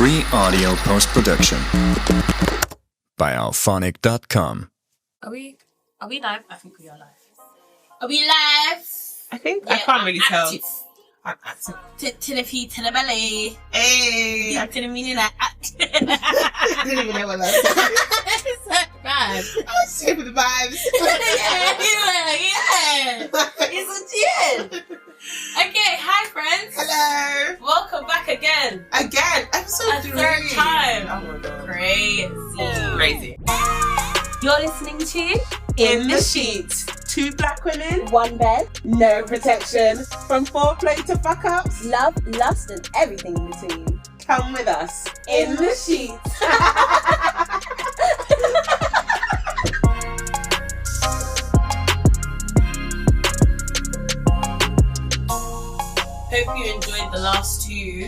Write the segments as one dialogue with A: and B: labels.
A: Free audio post-production by alphonic.com.
B: Are we live? I think we are live. Are we live?
C: I think
B: Yeah,
C: I can't really tell.
B: active.
C: I'm active.
B: To the feet, to the belly.
C: Hey, I
B: To the meaning that
C: didn't even know what that was.
B: It's so bad.
C: I was here for the vibes.
B: yeah. It's legit. Okay, hi friends.
C: Hello.
B: Welcome back again.
C: Again, episode
B: A
C: 3.
B: third time.
C: Oh my god.
B: Crazy.
C: Crazy.
B: You're listening to
C: In the Sheets. 2 black women,
D: One bed,
C: no protection. From foreplay to fuck ups.
D: love, lust, and everything in between.
C: Come with us. In the Sheets.
B: Hope you enjoyed the last two.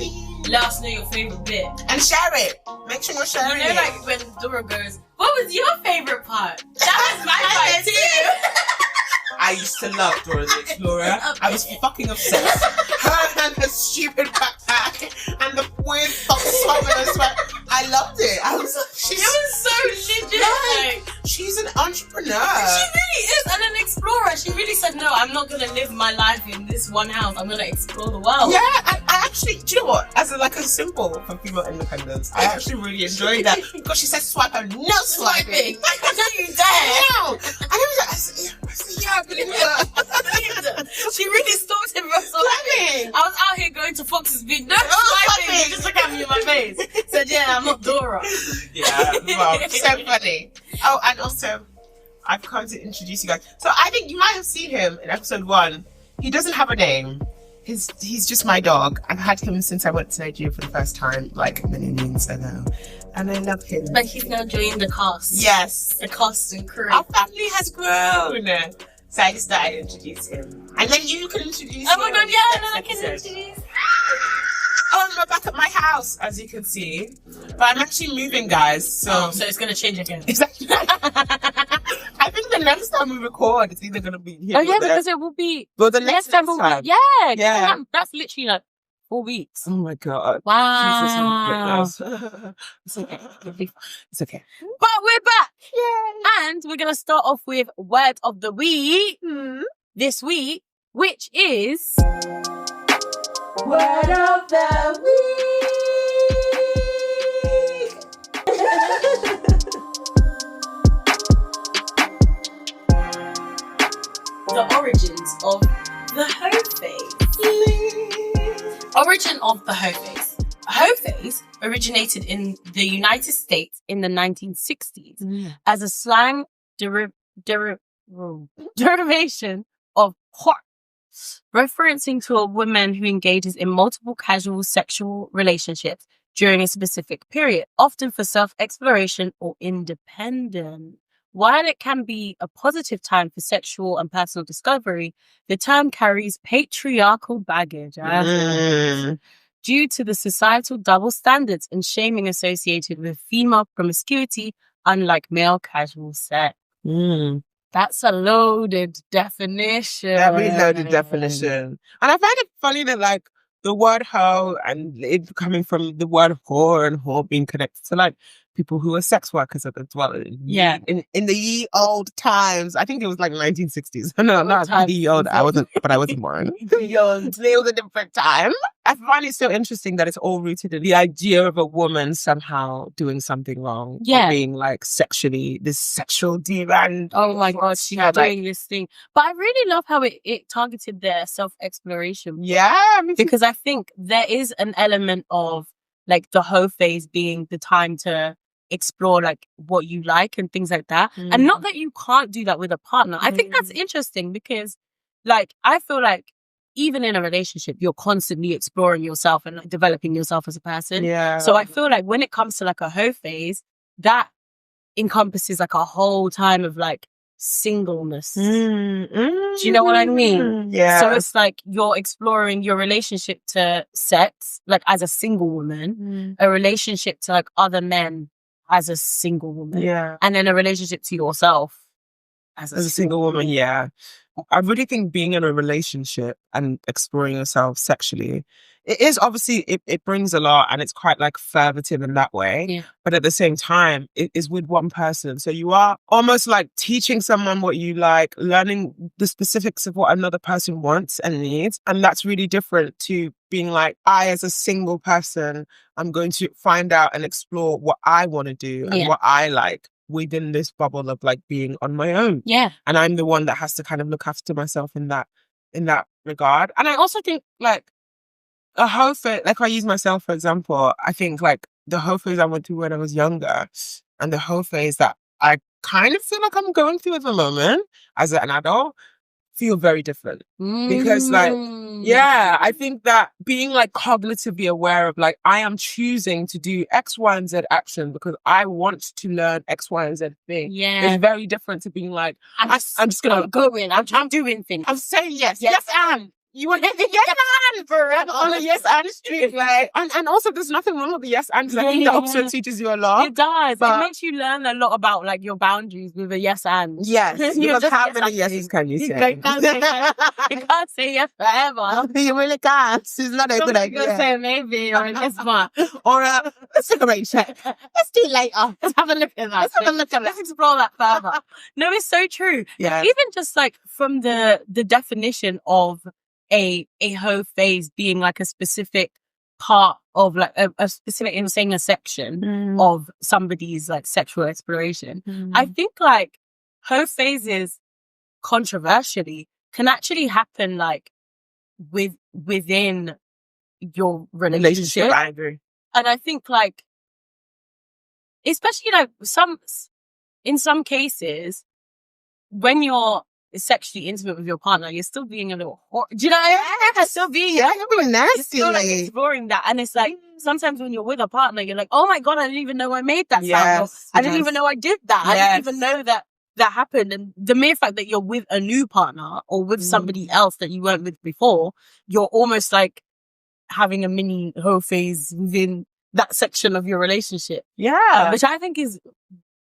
B: Let us know your favourite bit.
C: And share it. Make sure you're sharing
B: You know,
C: it.
B: like when Dora goes, "What was your favourite part?" That was my part too.
C: I used to love Dora the Explorer. I was fucking obsessed. Her and her stupid backpack and the weird fox sweat. I loved it. I was like,
B: It was so legit. Like,
C: she's an entrepreneur.
B: she really is, and an explorer. She really said, "No, I'm not gonna live my life in this one house. I'm gonna explore the world."
C: Yeah, and I actually, do you know what? As a symbol for female independence, I actually really enjoyed that because she said swipe and no swiping.
B: Don't you dare!
C: No, and I said, yeah, I believe that.
B: She really stalked him for so
C: Swiping.
B: I was out here going to Fox's beach. No
C: Oh,
B: swiping.
C: swiping.
B: You just look at me in my face. Said, "Yeah, I'm not Dora."
C: Yeah, well, so funny. Oh, and also, I've come to introduce you guys. So I think you might have seen him in episode 1. He doesn't have a name. He's just my dog. I've had him since I went to Nigeria for the first time, like many moons ago. And I love him.
B: But he's now joining the cast.
C: Yes.
B: The cast and crew.
C: Our family has grown. So I just thought I'd introduce him. And then you can introduce
B: Oh my
C: him
B: god,
C: in
B: yeah,
C: the
B: and then I
C: next
B: can
C: episode.
B: introduce.
C: Oh, I'm back at my house, as you can see. But I'm actually moving, guys.
B: So it's gonna change again.
C: Exactly. I think the next time we record, it's either going to be here
B: Oh
C: or
B: yeah,
C: there.
B: because it will be
C: Well, the
B: next
C: next
B: time. Will
C: time.
B: be, yeah,
C: Yeah.
B: That's literally like 4 weeks.
C: Oh my god.
B: Wow.
C: Jesus, it's okay. It's okay.
B: But we're back,
C: Yay.
B: and we're gonna start off with word of the week this week, which is
D: Word of the week.
B: the origins of the hoe phase. Origin of the hoe phase. Hoe phase originated in the United States in the 1960s as a slang derivation of whore, referencing to a woman who engages in multiple casual sexual relationships during a specific period, often for self-exploration or independence. While it can be a positive time for sexual and personal discovery, the term carries patriarchal baggage due to the societal double standards and shaming associated with female promiscuity, unlike male casual sex. That's a loaded definition.
C: That really loaded definition. And I find it funny that, like, the word hoe and it coming from the word whore and whore being connected to, like, people who are sex workers as well.
B: Yeah.
C: In the ye old times. I think it was like 1960s. No, not the ye old. I wasn't born. It was a different time. I find it so interesting that it's all rooted in the idea of a woman somehow doing something wrong.
B: Yeah.
C: Or being like sexually, this sexual diva. And
B: Oh my god, she's
C: Yeah, like-
B: doing this thing. But I really love how it targeted their self-exploration.
C: yeah.
B: Because I think there is an element of like the hoe phase being the time to explore like what you like and things like that. And not that you can't do that with a partner. I think that's interesting because like I feel like even in a relationship, you're constantly exploring yourself and like, developing yourself as a person.
C: Yeah.
B: So I feel like when it comes to like a hoe phase, that encompasses like a whole time of like singleness. Do you know what I mean?
C: Yeah.
B: So it's like you're exploring your relationship to sex, like as a single woman, a relationship to like other men as a single woman,
C: yeah.
B: and then a relationship to yourself as
C: As a single woman, yeah. I really think being in a relationship and exploring yourself sexually, it is obviously, it brings a lot and it's quite like fervative in that way.
B: Yeah.
C: But at the same time, it is with one person. So you are almost like teaching someone what you like, learning the specifics of what another person wants and needs. And that's really different to being like, I as a single person, I'm going to find out and explore what I want to do and what I like within this bubble of like being on my own.
B: Yeah.
C: And I'm the one that has to kind of look after myself in that regard. And I also think like a whole phase, like I use myself for example, I think like the whole phase I went through when I was younger and the whole phase that I kind of feel like I'm going through at the moment as an adult feel very different. Because like, yeah, I think that being like cognitively aware of like, I am choosing to do X, Y, and Z action because I want to learn X, Y, and Z thing.
B: Yeah.
C: It's very different to being like, I'm just going to
B: go in. I'm doing things.
C: I'm saying yes. Yes, and. You want to yes and forever on a yes and street, like, and also there's nothing wrong with the yes and. I think that also teaches you a lot.
B: It does.
C: But
B: it makes you learn a lot about like your boundaries with a yes and.
C: Yes,
B: You're
C: because
B: just
C: how
B: yes
C: many
B: and
C: yeses can you say?
B: You can't say yes forever.
C: You really can't. It's not a good idea.
B: You can say maybe or yes but
C: or a cigarette check. Let's do it later.
B: Let's have a look at that.
C: Let's have a look at
B: Let's
C: that.
B: explore that further. No, it's so true.
C: Yeah.
B: Even just like from the definition of a whole phase being like a specific part of like a specific, in saying a section of somebody's like sexual exploration. I think like whole phases controversially can actually happen like within your relationship.
C: I agree.
B: And I think like, especially like in some cases, when you're sexually intimate with your partner, you're still being a little do you know what I mean? Still being
C: you're being nasty,
B: you're still like exploring that. And it's like sometimes when you're with a partner, you're like, oh my God, I didn't even know I made that sound. I didn't even know I did that. I didn't even know that happened. And the mere fact that you're with a new partner or with somebody else that you weren't with before, you're almost like having a mini whole phase within that section of your relationship.
C: Yeah.
B: Which I think is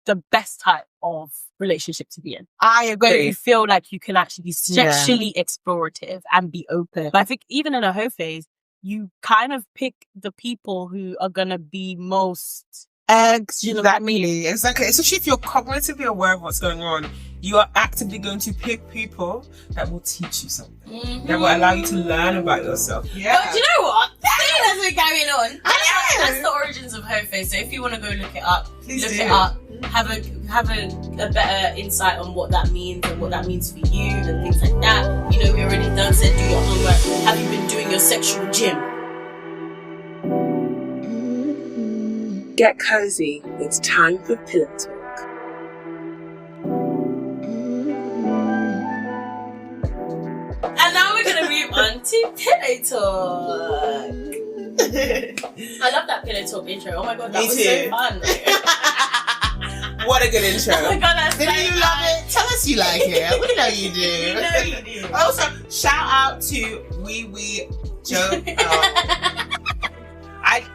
B: the best type of relationship to be in.
C: I agree.
B: Where you feel like you can actually be sexually explorative and be open. But I think even in a hoe phase, you kind of pick the people who are going to be most...
C: Exactly.
B: You know what I mean?
C: Exactly. Especially if you're cognitively aware of what's going on, you are actively going to pick people that will teach you something, that will allow you to learn about yourself. Yeah.
B: But do you know what? That's what's going on. That's the origins of hoe phase. So if you want to go look it up, have a better insight on what that means and what that means for you and things like that. You know, we already done said do your homework. Have you been doing your sexual gym?
C: Get cozy. It's time for pillow talk.
B: And now we're gonna move on to pillow talk. I love that pillow talk intro. Oh my God, that was so fun.
C: What a good intro.
B: Oh my God, that's
C: Didn't you love it? Tell us you like it. We know you do.
B: You know you do.
C: Also, shout out to Wee Joe.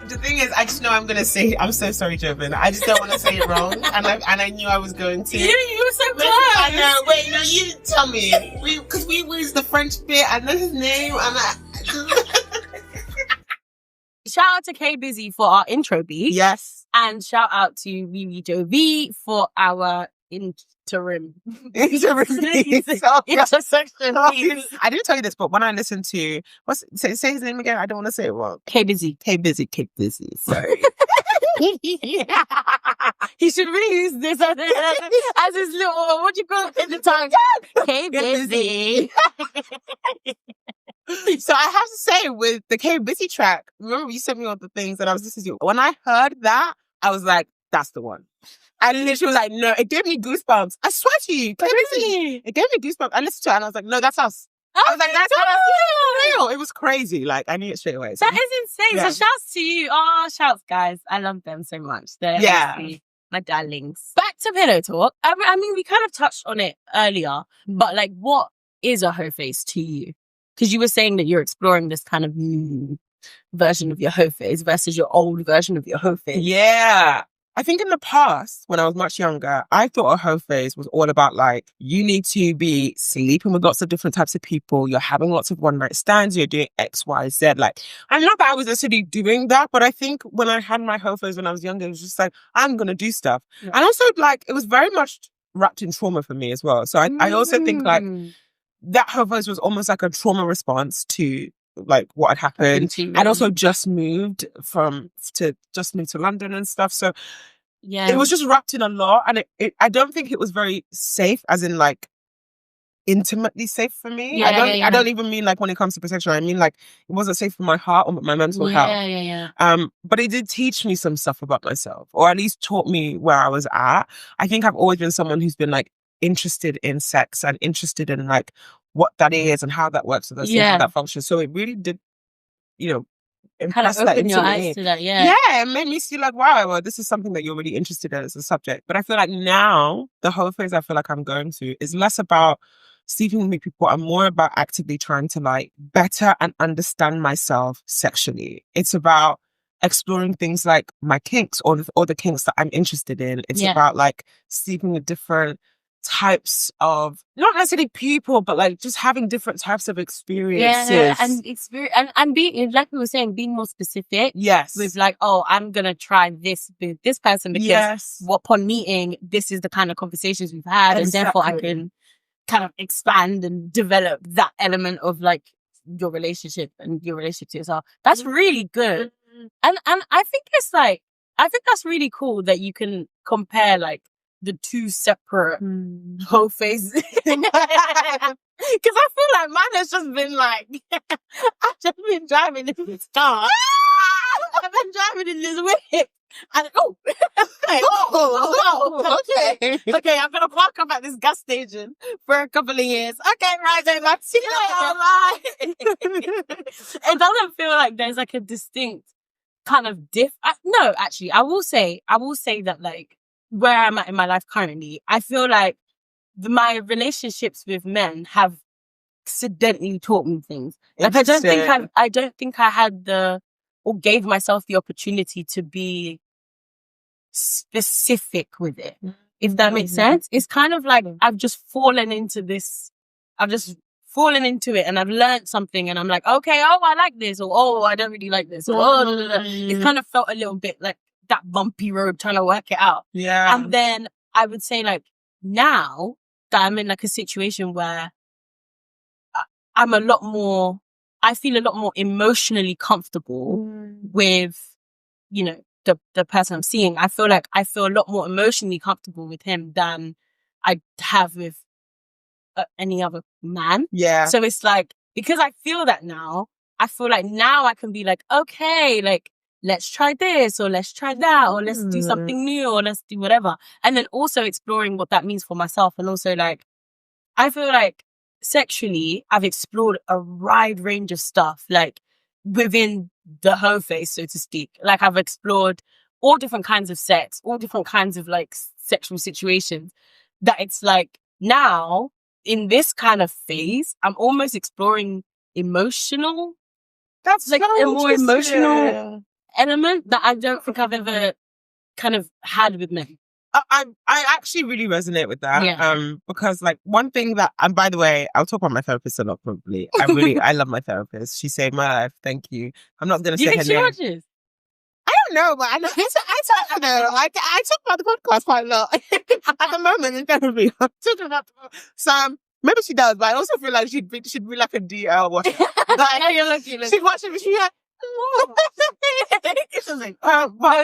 C: The thing is, I just know I'm going to say, I'm so sorry, Jobin. I just don't want to say it wrong. And I knew I was going to.
B: You were so close.
C: I know. Wait, no, you tell me. Because we was the French bit. I know his name.
B: Shout out to K Busy for our intro beat.
C: Yes.
B: And shout out to Vivi Joe V for our interim intersection piece.
C: I didn't tell you this, but when I listened to say his name again, I don't want to say it wrong.
B: K Busy.
C: Sorry.
B: He should really use this as his little, what do you call it in the tongue? K Busy.
C: So I have to say, with the K Busy track, remember you sent me all the things and I was listening to. When I heard that, I was like, that's the one. I literally was like, no, it gave me goosebumps. I swear to you, K Busy. It gave me goosebumps. I listened to it and I was like, no, that's us. I was like, that's real. It was crazy. Like, I knew it straight away. So.
B: That is insane.
C: Yeah.
B: So shouts to you. Oh, shouts, guys. I love them so much. They're honestly my darlings. Back to pillow talk. I mean, we kind of touched on it earlier, but like, what is a hoe phase to you? Because you were saying that you're exploring this kind of new version of your hoe phase versus your old version of your hoe phase.
C: Yeah. I think in the past, when I was much younger, I thought a hoe phase was all about like, you need to be sleeping with lots of different types of people. You're having lots of one night stands. You're doing X, Y, Z. Like, I'm not that I was necessarily doing that, but I think when I had my hoe phase when I was younger, it was just like, I'm going to do stuff.
B: Yeah.
C: And also like, it was very much wrapped in trauma for me as well. So I also think like that hoe phase was almost like a trauma response to like what had happened. I'd also just moved to London and stuff. So
B: yeah,
C: it was just wrapped in a lot. And I don't think it was very safe, as in like intimately safe for me. I don't even mean like when it comes to protection. I mean like it wasn't safe for my heart or my mental health. But it did teach me some stuff about myself, or at least taught me where I was at. I think I've always been someone who's been like interested in sex and interested in like what that is and how that works with us and how that functions. So it really did, you know, impress
B: kind of
C: that
B: open
C: into
B: your
C: me.
B: eyes to that.
C: Yeah, it made me see like, wow, well, this is something that you're really interested in as a subject. But I feel like now the whole phase I feel like I'm going through is less about sleeping with people and more about actively trying to like better and understand myself sexually. It's about exploring things like my kinks or the kinks that I'm interested in. It's about like sleeping with different types of, not necessarily people, but like just having different types of experiences.
B: And being, like we were saying, being more specific.
C: Yes.
B: With like, oh, I'm gonna try this with this person because upon meeting, this is the kind of conversations we've had, and therefore I can kind of expand and develop that element of like your relationship and your relationship to yourself. That's really good. And I think it's like, I think that's really cool that you can compare like the two separate whole phases. Because I feel like mine has just been like, I've just been driving in this car. I've been driving in this whip. And okay, I'm gonna park up at this gas station for a couple of years. Okay, right then, let's see you later. It doesn't feel like there's like a distinct kind of no, actually, I will say that like where I'm at in my life currently, I feel like my relationships with men have accidentally taught me things. Like I don't think I had or gave myself the opportunity to be specific with it. If that makes sense. It's kind of like I've just fallen into it and I've learned something and I'm like, okay, oh, I like this, or oh, I don't really like this, or It kind of felt a little bit like that bumpy road trying to work it out. Yeah. And then I would say like now that I'm in like a situation where I feel a lot more emotionally comfortable with, you know, the person I'm seeing. I feel a lot more emotionally comfortable with him than I have with any other man. Yeah. So it's like, because I feel that now, I feel like now I can be like, okay, like, let's try this, or let's try that, or let's do something new, or let's do whatever. And then also exploring what that means for myself. And also like, I feel like sexually, I've explored a wide range of stuff, like within the hoe phase, so to speak. Like I've explored all different kinds of sex, all different kinds of like sexual situations, that it's like now in this kind of phase, I'm almost exploring emotional. That's like a more emotional element that I don't think I've ever kind of had with men.
C: I actually really resonate with that. Yeah. Because like one thing that, and by the way, I'll talk about my therapist a lot probably. I love my therapist. She saved my life. Thank you. I'm not going to say her name. Do you think she watches? I don't know, but I know. I talk about the podcast quite a lot at the moment in therapy. I'm talking about so maybe she does, but I also feel like she'd be like a DL watcher. Like, you're lucky. She'd watch it, but she's like,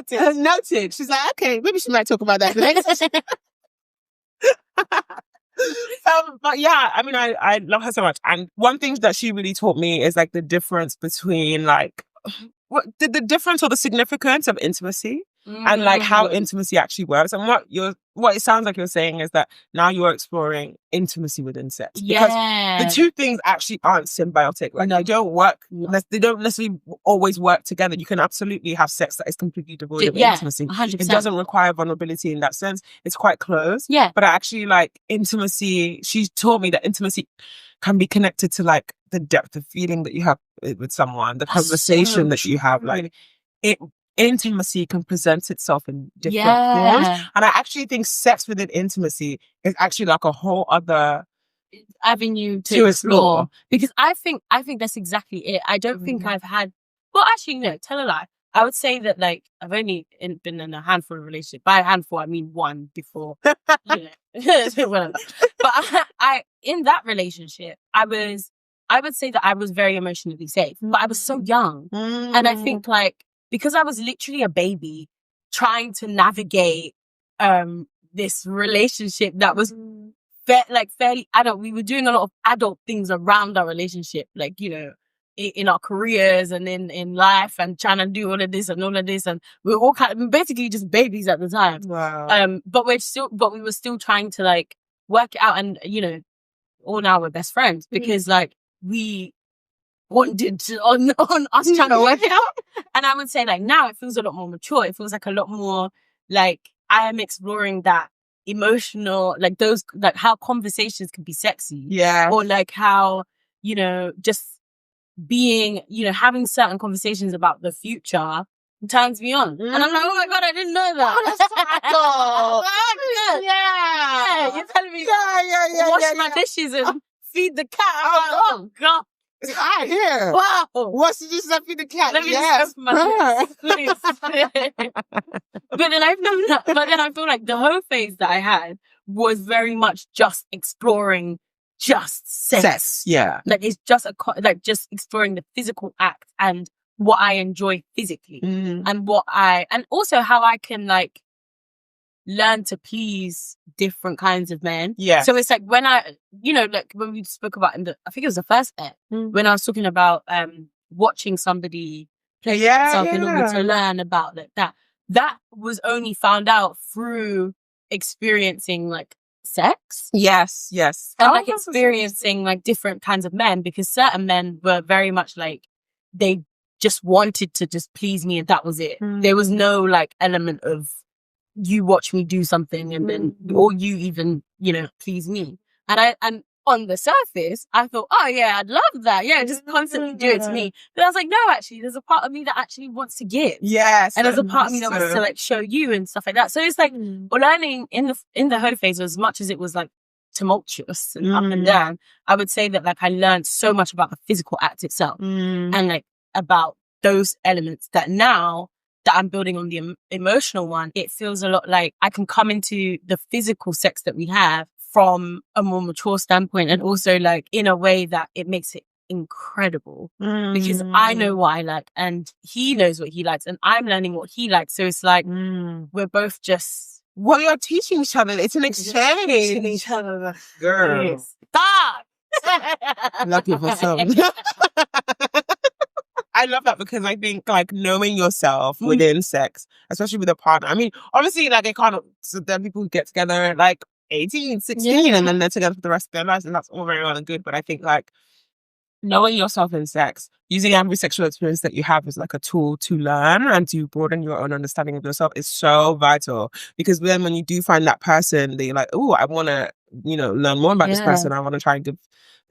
C: she's like, noted. She's like, okay, maybe she might talk about that next. But yeah, I mean, I love her so much. And one thing that she really taught me is like the difference between like the difference or the significance of intimacy and like how intimacy actually works. And what it sounds like you're saying is that now you're exploring intimacy within sex. Because the two things actually aren't symbiotic. Like they don't work. They don't necessarily always work together. You can absolutely have sex that is completely devoid of intimacy. 100%. It doesn't require vulnerability in that sense. It's quite close. Yeah. But actually like intimacy, she taught me that intimacy can be connected to like the depth of feeling that you have with someone, the conversation that you have. Like intimacy can present itself in different forms. And I actually think sex within intimacy is actually like a whole other
B: avenue
C: to explore.
B: Because I think that's exactly it. I don't think I've had, well, actually, no, tell a lie. I would say that like I've only been in a handful of relationships. By a handful, I mean one before, whatever. But I in that relationship, I would say that I was very emotionally safe, but I was so young, and I think like because I was literally a baby trying to navigate this relationship that was fairly adult. We were doing a lot of adult things around our relationship, like, you know, in our careers and in life, and trying to do all of this, and we were all basically just babies at the time.
C: Wow.
B: But we were still trying to like work it out, and you know, all now we're best friends because like we wanted to on us trying to work it out. And I would say like now it feels a lot more mature. It feels like a lot more like I am exploring that emotional, like those, like how conversations can be sexy.
C: Yeah.
B: Or like how, you know, just being, you know, having certain conversations about the future turns me on. And I'm like, oh my God, I didn't know that. Yeah. You're telling me wash my dishes and feed the cat. Oh God.
C: It's hot here.
B: Wow.
C: What's the dishes and feed the cat?
B: Let me just open my lips, please. But then I feel like the whole phase that I had was very much just exploring just sex.
C: Yeah.
B: Like it's just just exploring the physical act and what I enjoy physically and and also how I can like learn to please different kinds of men.
C: Yeah.
B: So it's like when I, you know, like when we spoke about I think it was the first ep, when I was talking about watching somebody play themselves in order to learn about like that was only found out through experiencing like sex.
C: Yes.
B: And like experiencing like different kinds of men, because certain men were very much like they just wanted to just please me and that was it. There was no like element of you watch me do something and then or you even, you know, please me. And on the surface, I thought, oh yeah, I'd love that. Yeah, just constantly do it to me. But I was like, no, actually, there's a part of me that actually wants to give.
C: Yes.
B: And there's a part of me that wants to like show you and stuff like that. So it's like learning in the hoe phase, as much as it was like tumultuous and up and down, I would say that like I learned so much about the physical act itself and like about those elements that now that I'm building on the emotional one, it feels a lot like I can come into the physical sex that we have from a more mature standpoint, and also like in a way that it makes it incredible because I know what I like and he knows what he likes and I'm learning what he likes. So it's like we're both just
C: you're teaching each other. It's an exchange.
B: teaching each other.
C: Girl.
B: Stop.
C: Lucky for some. I love that because I think like knowing yourself within sex, especially with a partner. I mean, obviously like it can't, so there are people who get together at like 18, 16 and then they're together for the rest of their lives, and that's all very well and good. But I think like knowing yourself in sex, using every sexual experience that you have as like a tool to learn and to broaden your own understanding of yourself is so vital. Because then when you do find that person that you're like, oh, I want to, you know, learn more about this person. I want to try and give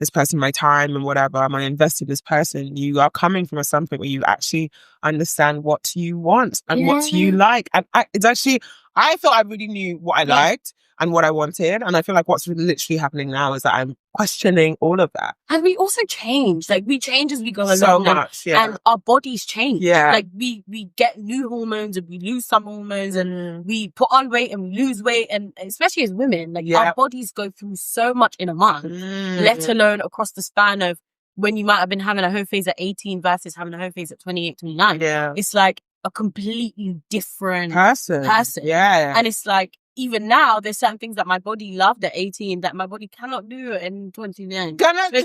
C: this person my time and whatever. I'm going to invest in this person. You are coming from a standpoint where you actually understand what you want and what you like. And it's actually, I felt I really knew what I liked and what I wanted. And I feel like what's literally happening now is that I'm questioning all of that.
B: And we also change. Like we change as we go along.
C: So much,
B: and our bodies change.
C: Yeah.
B: Like we get new hormones and we lose some hormones and we put on weight and we lose weight. And especially as women, like our bodies go through so much in a month, let alone across the span of when you might have been having a hoe phase at 18 versus having a hoe phase at 28, 29.
C: Yeah.
B: It's like a completely different
C: person. Yeah.
B: And it's like, even now, there's certain things that my body loved at 18 that my body cannot do in 29.
C: Cannot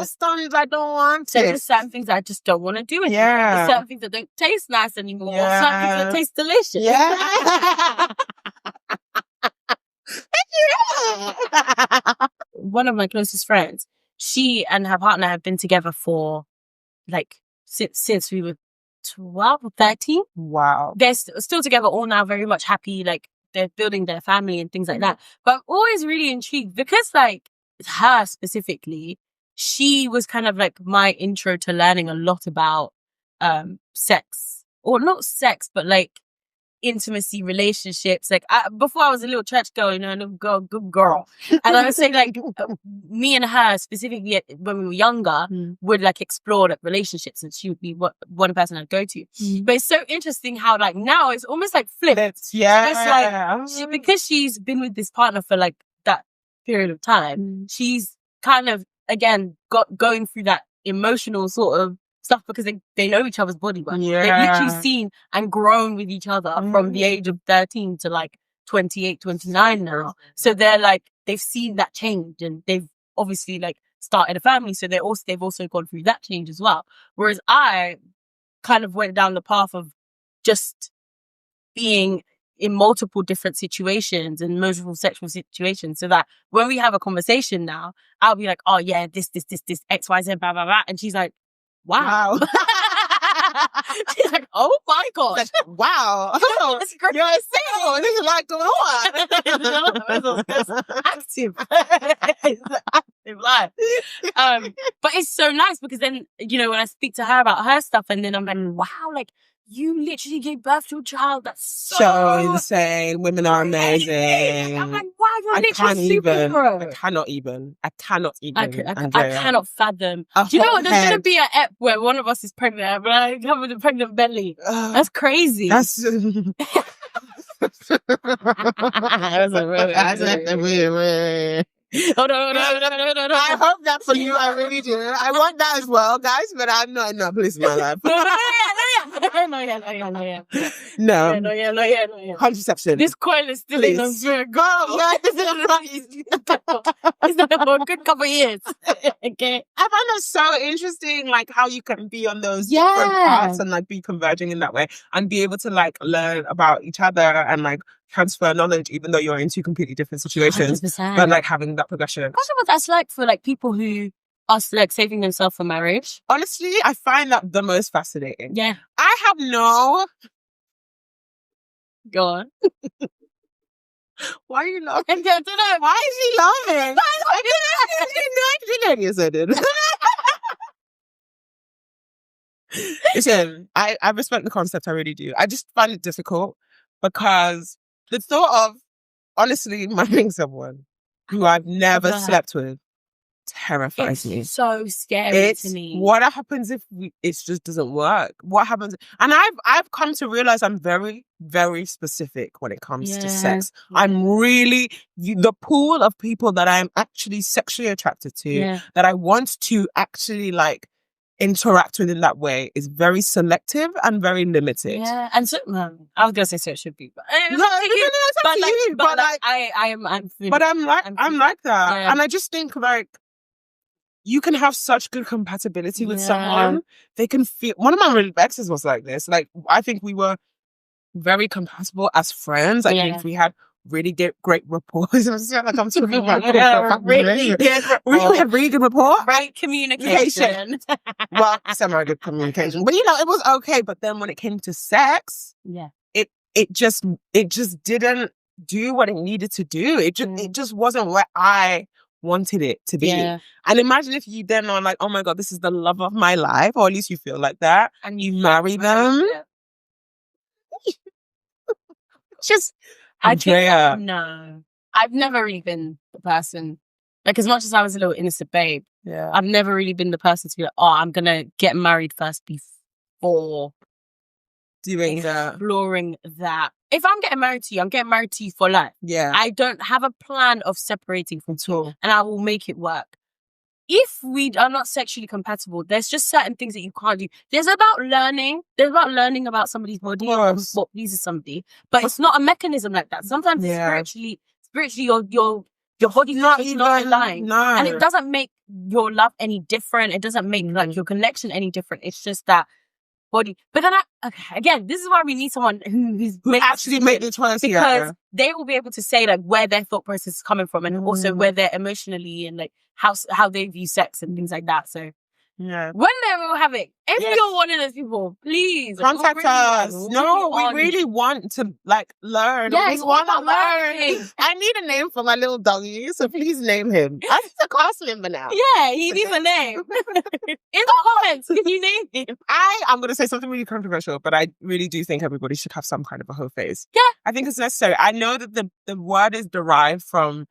C: stand. I don't want it.
B: There's certain things I just don't want to do anymore. There's certain things that don't taste nice anymore. Or certain things that taste delicious. One of my closest friends, she and her partner have been together for like since we were 12 or 13.
C: Wow.
B: They're still together, all now very much happy. Like they're building their family and things like that. But I'm always really intrigued because like her specifically, she was kind of like my intro to learning a lot about sex or not sex, but like intimacy relationships. Like before I was a little church girl, a little girl, good girl. And I would say like me and her specifically when we were younger would like explore like relationships, and she would be one person I'd go to. But it's so interesting how like now it's almost like flipped. It's like because she's been with this partner for like that period of time, she's kind of again going through that emotional sort of stuff because they know each other's body. But they've literally seen and grown with each other from the age of 13 to like 28, 29 now. So they're like, they've seen that change, and they've obviously like started a family. So they've also gone through that change as well. Whereas I kind of went down the path of just being in multiple different situations and multiple sexual situations, so that when we have a conversation now, I'll be like, oh yeah, this, X, Y, Z, blah, blah, blah. And she's like, wow. She's like, oh my God.
C: Like, wow. Oh,
B: that's great.
C: You're saying, there's a lot going on.
B: It's active. It's an active life. But it's so nice because then, when I speak to her about her stuff, and then I'm like, wow, like, you literally gave birth to a child. That's so
C: insane. Women are amazing.
B: I'm like, wow, you're literally a superhero.
C: I cannot even. I
B: cannot fathom. Do you know what? There's going to be an ep where one of us is pregnant, but I come with a pregnant belly. That's crazy.
C: That's
B: Hold on.
C: I hope that for you. I really do. I want that as well, guys, but I'm not in that place in my life. No. Contraception.
B: This coil is still in the spirit. Go. Yeah, this is it's not for a good couple of years. Okay.
C: I find that so interesting, like how you can be on those different paths and like be converging in that way and be able to like learn about each other and like transfer knowledge, even though you're in two completely different situations.
B: 100%.
C: But like having that progression.
B: Imagine what that's like for like people who are like saving themselves for marriage.
C: Honestly, I find that the most fascinating.
B: Yeah.
C: I have no.
B: Go on.
C: Why are you laughing?
B: I don't know.
C: Why is she laughing? I didn't know you said it. Listen, I respect the concept, I really do. I just find it difficult because the thought of honestly marrying someone who I've never slept with terrifies me.
B: It's so scary to me.
C: What happens if it just doesn't work? What happens? And I've come to realize I'm very, very specific when it comes to sex. I'm really the pool of people that I'm actually sexually attracted to, that I want to actually like interact with in that way is very selective and very limited.
B: Yeah, and so I was gonna say so it should be, but
C: it's up to you. But like,
B: I'm
C: like that, and I just think like you can have such good compatibility with someone. They can feel. One of my exes was like this. Like I think we were very compatible as friends. I think we had really great rapport. Like I'm talking about we had really good rapport.
B: Right communication.
C: Well, semi-good communication. But it was okay. But then when it came to sex, it just didn't do what it needed to do. It just wasn't where I wanted it to be. And imagine if you then are like, oh my God, this is the love of my life, or at least you feel like that, and you marry them. Just Andrea.
B: No, I've never really been the person. Like as much as I was a little innocent babe, I've never really been the person to be like, oh, I'm gonna get married first before
C: doing
B: exploring that. If I'm getting married to you, I'm getting married to you for life.
C: Yeah,
B: I don't have a plan of separating from you, and I will make it work. If we are not sexually compatible, there's just certain things that you can't do. There's about learning about somebody's body, what pleases somebody, but it's not a mechanism like that. Sometimes spiritually, your body's not aligned, and it doesn't make your love any different. It doesn't make like your connection any different. It's just that body. But then again, this is why we need someone who
C: actually made the choice,
B: because they will be able to say like where their thought process is coming from, and also where they're emotionally and like how they view sex and things like that. So
C: Yeah.
B: When they're all having, if
C: Yes.
B: you're one of those people, please
C: Contact us. No, we really want to learn.
B: Yeah,
C: We
B: it's
C: want to
B: all about
C: learn.
B: learning.
C: I need a name for my little doggy, so please name him. I need a class member now.
B: Yeah, he needs a name. In the comments, can you name him?
C: I'm going to say something really controversial, but I really do think everybody should have some kind of a hoe phase.
B: Yeah.
C: I think it's necessary. I know that the word is derived from,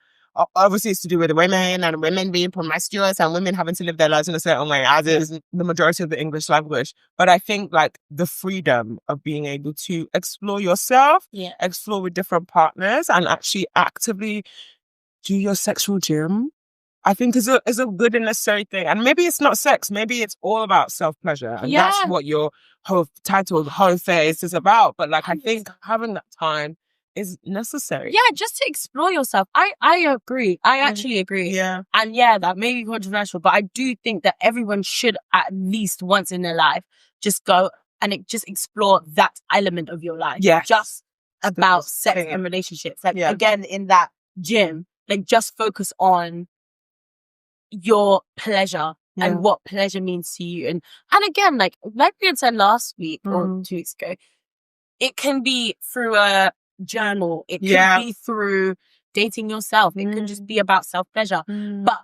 C: obviously it's to do with women and women being promiscuous and women having to live their lives in a certain way, as is the majority of the English language. But I think like the freedom of being able to explore yourself, explore with different partners and actually actively do your sexual gym, I think is a good and necessary thing. And maybe it's not sex. Maybe it's all about self-pleasure. And that's what your whole title, Hoe Phase, is about. But like, I think having that time is necessary.
B: Yeah, just to explore yourself. I agree. I actually agree.
C: Yeah.
B: And yeah, that may be controversial, but I do think that everyone should at least once in their life just go and just explore that element of your life.
C: Yeah.
B: Just about sex and relationships. Like again, in that gym, like just focus on your pleasure and what pleasure means to you. And again, like we had said last week or 2 weeks ago, it can be through a journal. It could be through dating yourself. It can just be about self-pleasure. But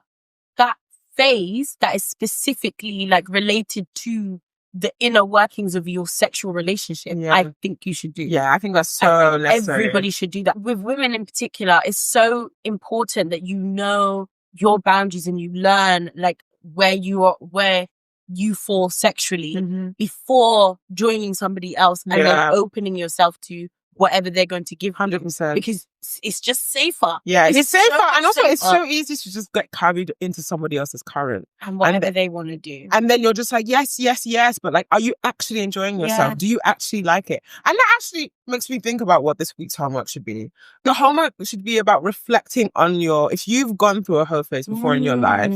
B: that phase that is specifically like related to the inner workings of your sexual relationship, I think you should do.
C: Yeah, I think that's so necessary.
B: Everybody should do that. With women in particular, it's so important that you know your boundaries and you learn like where you fall sexually before joining somebody else and then opening yourself to whatever they're going to give
C: 100%.
B: because it's just safer.
C: Yeah, it's safer.
B: so
C: And also it's
B: safer.
C: so easy to just get carried into somebody else's current.
B: And whatever they want to do.
C: And then you're just like, yes, yes, yes. But like, are you actually enjoying yourself?
B: Yeah.
C: Do you actually like it? And that actually makes me think about what this week's homework should be. The homework should be about reflecting on if you've gone through a hoe phase before in your life,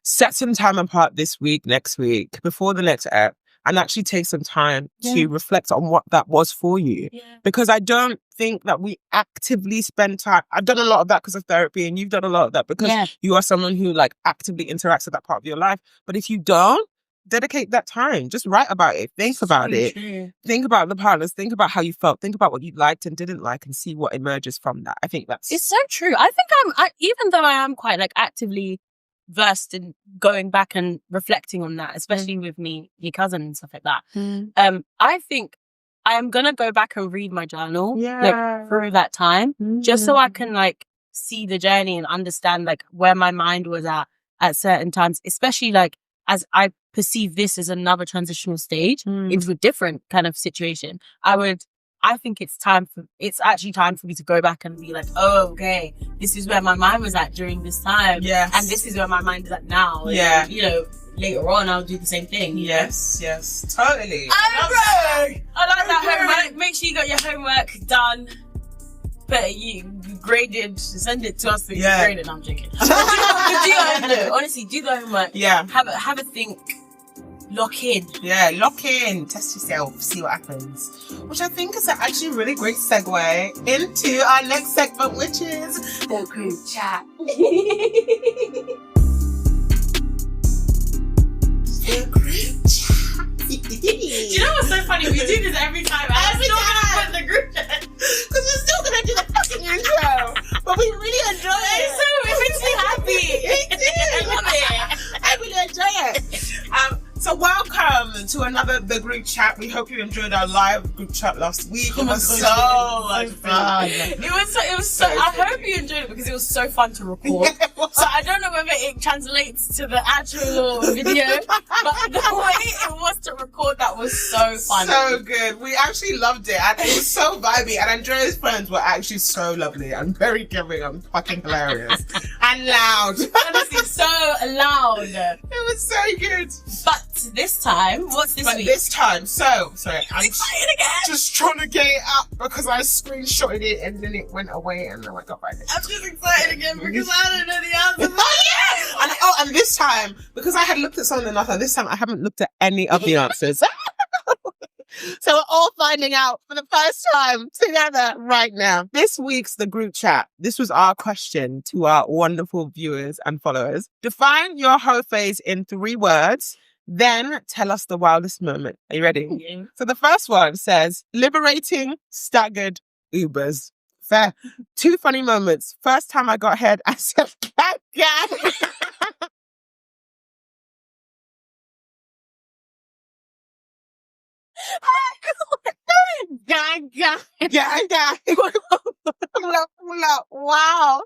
C: set some time apart this week, next week, before the next ep, and actually take some time to reflect on what that was for you. Yeah. Because I don't think that we actively spend time. I've done a lot of that because of therapy, and you've done a lot of that because you are someone who like actively interacts with that part of your life. But if you don't, dedicate that time. Just write about it. Think about it. True. Think about the partners. Think about how you felt. Think about what you liked and didn't like and see what emerges from that. I think it's
B: so true. I think even though I am quite like actively versed in going back and reflecting on that, especially with your cousin and stuff like that. I think I am gonna go back and read my journal like through that time, just so I can like see the journey and understand like where my mind was at certain times, especially like as I perceive this as another transitional stage into a different kind of situation. I think it's actually time for me to go back and be like, oh, okay, this is where my mind was at during this time. Yes. And this is where my mind is at now.
C: Yeah.
B: And, later on, I'll do the same thing.
C: Yes, totally.
B: I like that homework. Make sure you got your homework done. But you graded, send it to us so you graded. No, I'm joking. do your homework. Honestly, do the homework. Yeah. Have a think. Lock in.
C: Yeah, lock in. Test yourself. See what happens. Which I think is actually a really great segue into our next segment, which is
D: the group chat.
C: The group chat.
B: Do you know what's so funny? We do this every time.
C: Every time.
B: Put the group chat.
C: Because we're still going to do the fucking intro. But we really enjoy it.
B: It makes me happy.
C: Me too. I love it. I really enjoy it. So welcome to another The Group Chat. We hope you enjoyed our live group chat last week. It was so much fun.
B: It was so I hope you enjoyed it because it was so fun to record. So I don't know whether it translates to the actual video, but the way it was to record that was so fun.
C: So good. We actually loved it, and it was so vibey. And Andrea's friends were actually so lovely and very giving and fucking hilarious and loud.
B: Honestly, so loud.
C: It was so good.
B: But this time, what's this week?
C: This time, sorry, I'm
B: excited again.
C: Just trying to get it up because I screenshotted it and then it went away and then I got back.
B: I'm just excited again because I don't know the answers.
C: And this time, because I had looked at something else, and this time I haven't looked at any of the answers. So we're all finding out for the first time together right now. This week's The Group Chat. This was our question to our wonderful viewers and followers. Define your hoe phase in 3 words. Then tell us the wildest moment. Are you ready?
B: Yeah.
C: So the first one says, liberating staggered Ubers. Fair. 2 funny moments. First time I got head, I said, gang.
B: Gang.
C: Yeah. Wow.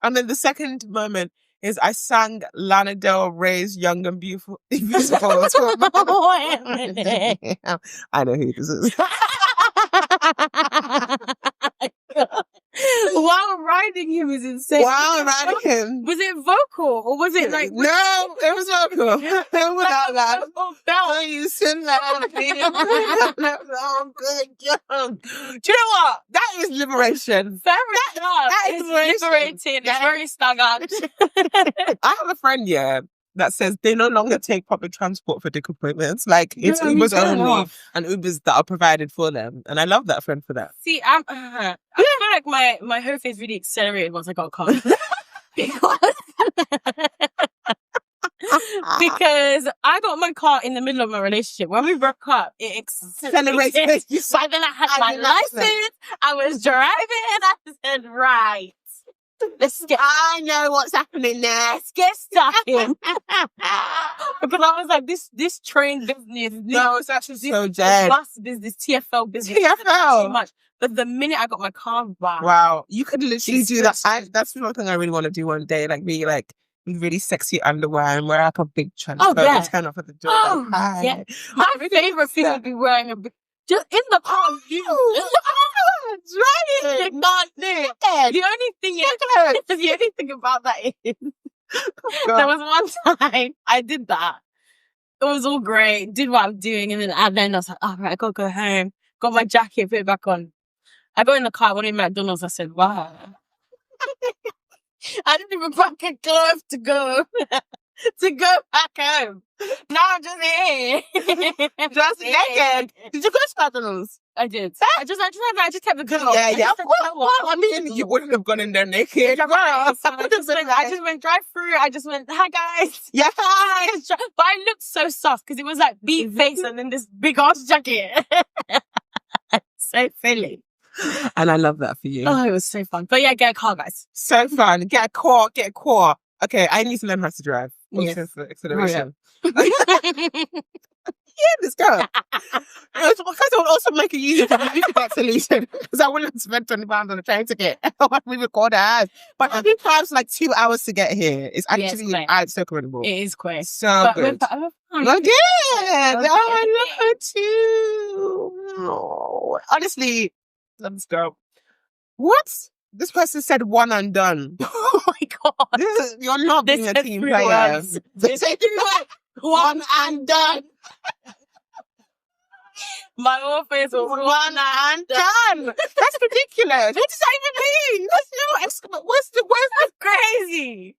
C: And then the second moment is I sang Lana Del Rey's Young and Beautiful. Invisible.
B: Wait a minute.
C: I know who this is.
B: While riding him is insane.
C: Wow, riding him.
B: Was it vocal or was it like?
C: No, it was vocal. It was out loud. Oh, you sing that. Oh, good job. Do you know what? That is liberation.
B: Fair enough.
C: that is
B: It's liberating. It's very staggered.
C: I have a friend, that says they no longer take public transport for dick appointments. Like, it's Ubers only and Ubers that are provided for them. And I love that friend for that.
B: See, I feel like my whole face really accelerated once I got a car. Because I got my car in the middle of my relationship. When we broke up, it accelerated. By then I had my license. I was driving. I said, right.
C: I know what's happening there.
B: Let's get stuck in. Because I was like, this train business.
C: No, it's actually so dead.
B: Bus business, TFL business.
C: TFL.
B: Too much. But the minute I got my car back.
C: Wow. You could literally do that. That's one thing I really want to do one day. Like, be like, with really sexy underwear and wear like a big transfer and turn off at the door.
B: Oh,
C: like,
B: yeah. My favorite thing would be wearing a big, just in the car.
C: Right. Not there.
B: The only thing about that is there was one time I did that. It was all great. Did what I'm doing, and then I was like, "All right, I gotta go home." Got my jacket, put it back on. I got in the car, went in McDonald's. I said, "Wow." I didn't even pack a glove to go back home. Now I'm just here.
C: Just naked. Did you go to McDonald's?
B: I did. I just kept the glove.
C: Yeah. Well, I mean, you wouldn't have gone in there naked.
B: I just went drive through. I just went, hi guys.
C: Yeah.
B: But I looked so soft because it was like beat face and then this big ass jacket. So silly.
C: And I love that for you.
B: Oh, it was so fun. But yeah, get a car, guys.
C: So fun. Get a car. Okay, I need to learn how to drive.
B: Yes.
C: For acceleration. Yeah, this girl. Because it would also make it easier for me to get solution. Because I wouldn't spend £20 on a train ticket when we record ours. But I think times like 2 hours to get here is actually so incredible.
B: It is quick.
C: So good. I did. I love her too. Oh, honestly, let's go. What? This person said one and done.
B: Oh my God.
C: You're not being a team player. They said one and done.
B: My whole face was
C: one and done. That's ridiculous. What does that even mean? That's no what's the
B: crazy.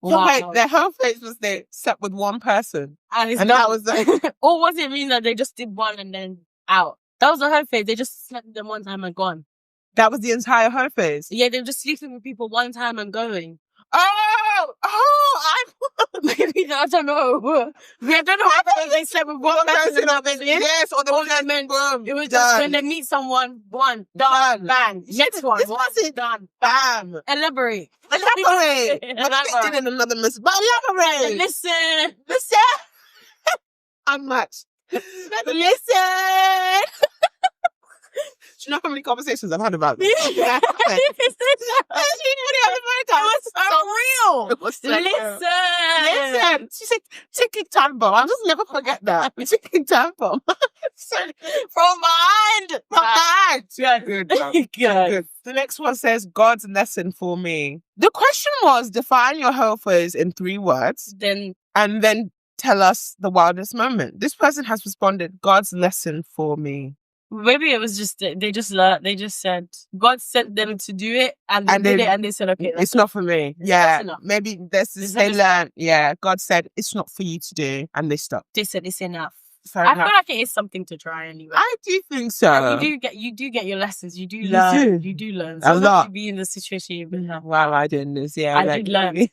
C: So wait, their whole face was they slept with one person. And that was like
B: or was it mean that they just did one and then out? That was the whole face. They just slept with them one time and gone.
C: That was the entire her face.
B: Yeah, they were just sleeping with people one time and going. Maybe I don't know. I don't know whether they slept with one person.
C: Yes, or the
B: meant it was just when they meet someone, one done, bang. Next one, done,
C: bam.
B: Elaborate.
C: But they did another miss. But elaborate.
B: Listen.
C: Unmatched.
B: Listen.
C: Do you know how many conversations I've had about this?
B: It was so real.
C: Listen. She said, ticking time bomb. I'll just never forget that. Ticking time bomb.
B: From behind.
C: Yeah, good. Good. The next one says, God's lesson for me. The question was, define your whole phase in 3 words. And then tell us the wildest moment. This person has responded, God's lesson for me.
B: Maybe it was just they just said God sent them to do it and they did it and they said okay
C: it's not for me. Yeah, maybe they learned. Yeah, God said it's not for you to do and they stopped.
B: They said it's enough. I feel like it is something to try anyway.
C: I do think so.
B: And you do get your lessons. You do learn. You do learn. So
C: a lot.
B: to be in the situation you've been in.
C: Wow, I didn't. Yeah,
B: I did learn.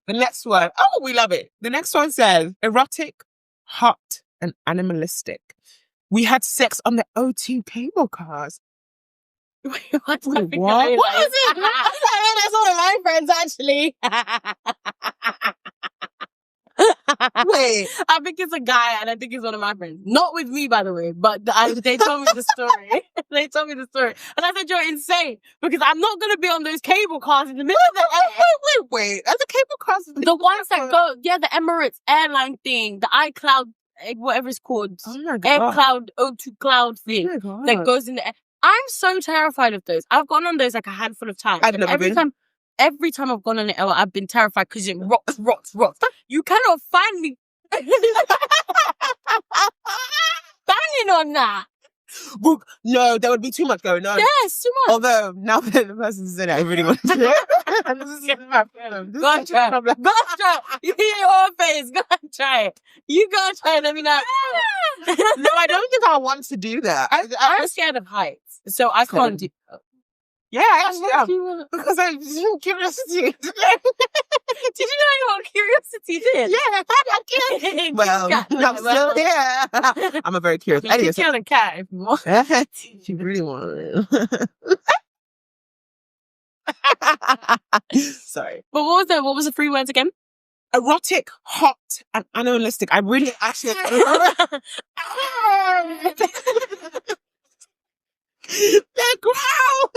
C: The next one. Oh, we love it. The next one says erotic, hot, and animalistic. We had sex on the O2 cable cars.
B: Wait,
C: What is it?
B: That's one of my friends, actually.
C: Wait.
B: I think it's a guy, and I think it's one of my friends. Not with me, by the way, but they told me the story. They told me the story. And I said, you're insane, because I'm not going to be on those cable cars in the middle of the
C: Wait. Are the cable cars?
B: The ones that go, the Emirates airline thing, the iCloud, whatever it's called.
C: Oh my God.
B: Air Cloud, O2 Cloud thing that goes in the air. I'm so terrified of those. I've gone on those like a handful of times.
C: I've never been.
B: Every time I've gone on it, I've been terrified because it rocks. You cannot find me banging on that.
C: No, there would be too much going on.
B: Yes, too much.
C: Although, now that the person's in it, I really want to do it. And this is my film.
B: Go and try it. Go and try it. You hear your face. Go and try it. You go and try it. Let me know.
C: No, I don't think I want to do that.
B: I'm scared of heights, so I can't do.
C: Yeah, I actually am. Because I'm curiosity. Did
B: you know what curiosity did?
C: Yeah, I did. Well, I'm still here. I'm a very curious.
B: You can kill a cat if you want.
C: She really wanted it. Sorry.
B: But what was the three words again?
C: Erotic, hot, and animalistic. I really actually. They growl.